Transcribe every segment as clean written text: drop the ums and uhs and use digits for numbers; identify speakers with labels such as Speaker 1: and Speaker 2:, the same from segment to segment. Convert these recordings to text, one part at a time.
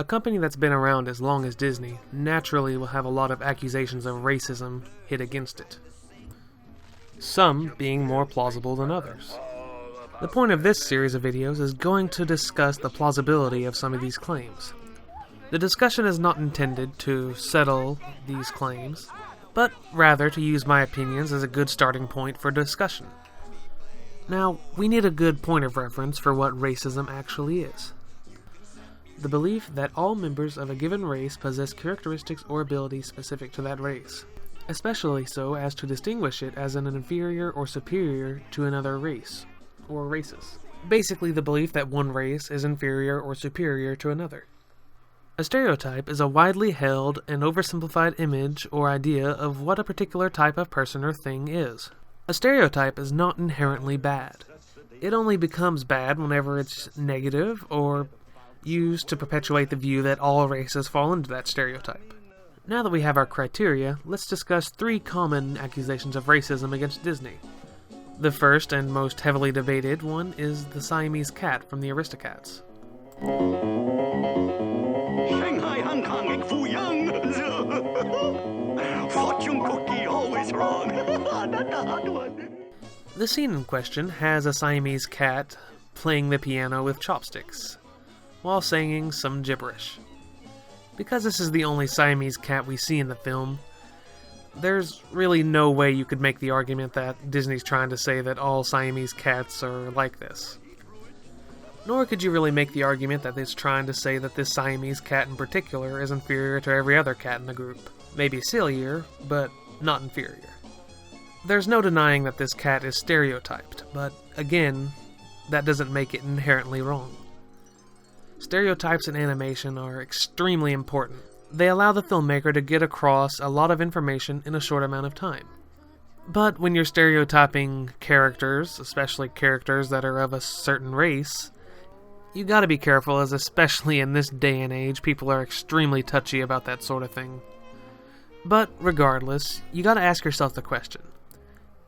Speaker 1: A company that's been around as long as Disney naturally will have a lot of accusations of racism hit against it, some being more plausible than others. The point of this series of videos is going to discuss the plausibility of some of these claims. The discussion is not intended to settle these claims, but rather to use my opinions as a good starting point for discussion. Now, we need a good point of reference for what racism actually is. The belief that all members of a given race possess characteristics or abilities specific to that race, especially so as to distinguish it as an inferior or superior to another race, or races. Basically the belief that one race is inferior or superior to another. A stereotype is a widely held and oversimplified image or idea of what a particular type of person or thing is. A stereotype is not inherently bad. It only becomes bad whenever it's negative or used to perpetuate the view that all races fall into that stereotype. Now that we have our criteria, let's discuss 3 common accusations of racism against Disney. The first and most heavily debated one is the Siamese cat from the Aristocats.
Speaker 2: Shanghai, Hong Kong, ik voel young. Fortune cookie always wrong. Not the hot one.
Speaker 1: The scene in question has a Siamese cat playing the piano with chopsticks, while singing some gibberish. Because this is the only Siamese cat we see in the film, there's really no way you could make the argument that Disney's trying to say that all Siamese cats are like this. Nor could you really make the argument that it's trying to say that this Siamese cat in particular is inferior to every other cat in the group. Maybe sillier, but not inferior. There's no denying that this cat is stereotyped, but again, that doesn't make it inherently wrong. Stereotypes in animation are extremely important. They allow the filmmaker to get across a lot of information in a short amount of time. But when you're stereotyping characters, especially characters that are of a certain race, you gotta be careful, as especially in this day and age, people are extremely touchy about that sort of thing. But regardless, you gotta ask yourself the question,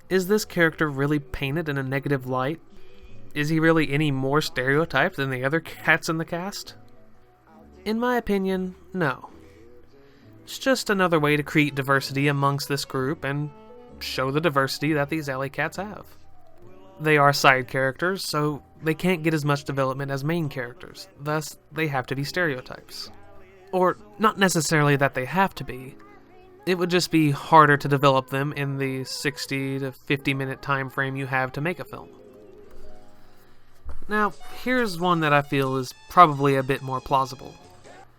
Speaker 1: is this character really painted in a negative light? Is he really any more stereotyped than the other cats in the cast? In my opinion, no. It's just another way to create diversity amongst this group and show the diversity that these alley cats have. They are side characters, so they can't get as much development as main characters, thus they have to be stereotypes. Or, not necessarily that they have to be, it would just be harder to develop them in the 60 to 50 minute time frame you have to make a film. Now, here's one that I feel is probably a bit more plausible.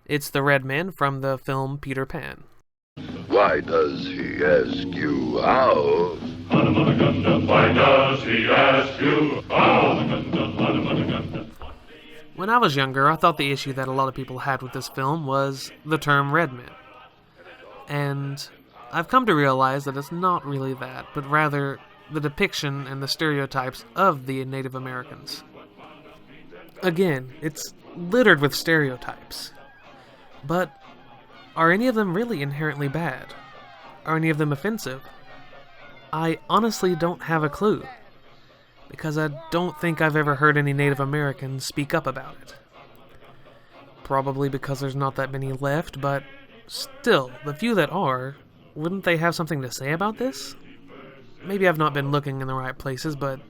Speaker 1: It's the Red Man from the film Peter Pan.
Speaker 3: Why does he ask you how?
Speaker 4: Why does he ask you how?
Speaker 1: When I was younger, I thought the issue that a lot of people had with this film was the term Red Man. And I've come to realize that it's not really that, but rather the depiction and the stereotypes of the Native Americans. Again, it's littered with stereotypes. But are any of them really inherently bad? Are any of them offensive? I honestly don't have a clue, because I don't think I've ever heard any Native Americans speak up about it. Probably because there's not that many left, but still, the few that are, wouldn't they have something to say about this? Maybe I've not been looking in the right places, but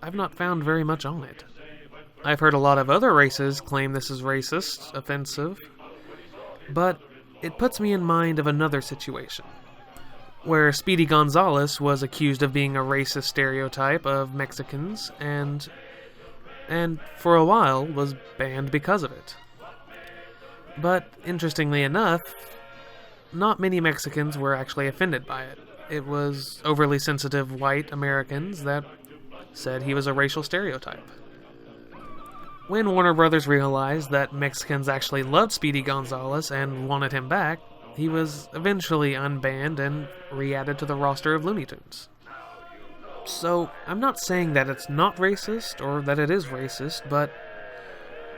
Speaker 1: I've not found very much on it. I've heard a lot of other races claim this is racist, offensive, but it puts me in mind of another situation, where Speedy Gonzales was accused of being a racist stereotype of Mexicans, and for a while was banned because of it. But, interestingly enough, not many Mexicans were actually offended by it. It was overly sensitive white Americans that said he was a racial stereotype. When Warner Brothers realized that Mexicans actually loved Speedy Gonzales and wanted him back, he was eventually unbanned and re-added to the roster of Looney Tunes. So, I'm not saying that it's not racist or that it is racist, but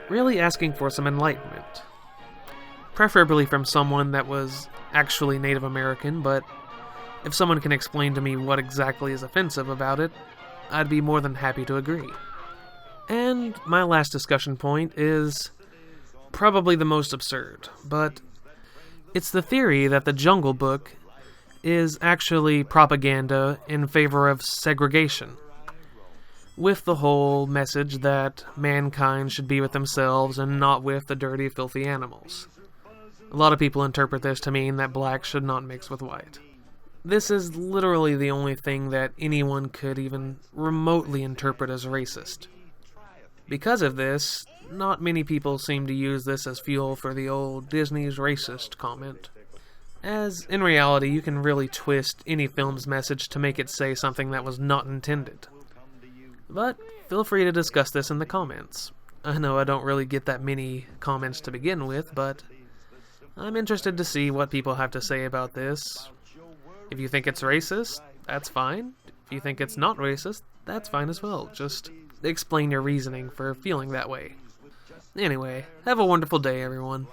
Speaker 1: really asking for some enlightenment. Preferably from someone that was actually Native American, but if someone can explain to me what exactly is offensive about it, I'd be more than happy to agree. And my last discussion point is probably the most absurd, but it's the theory that the Jungle Book is actually propaganda in favor of segregation, with the whole message that mankind should be with themselves and not with the dirty, filthy animals. A lot of people interpret this to mean that black should not mix with white. This is literally the only thing that anyone could even remotely interpret as racist. Because of this, not many people seem to use this as fuel for the old Disney's racist comment, as in reality you can really twist any film's message to make it say something that was not intended. But feel free to discuss this in the comments. I know I don't really get that many comments to begin with, but I'm interested to see what people have to say about this. If you think it's racist, that's fine. If you think it's not racist, that's fine as well. Just explain your reasoning for feeling that way. Anyway, have a wonderful day, everyone.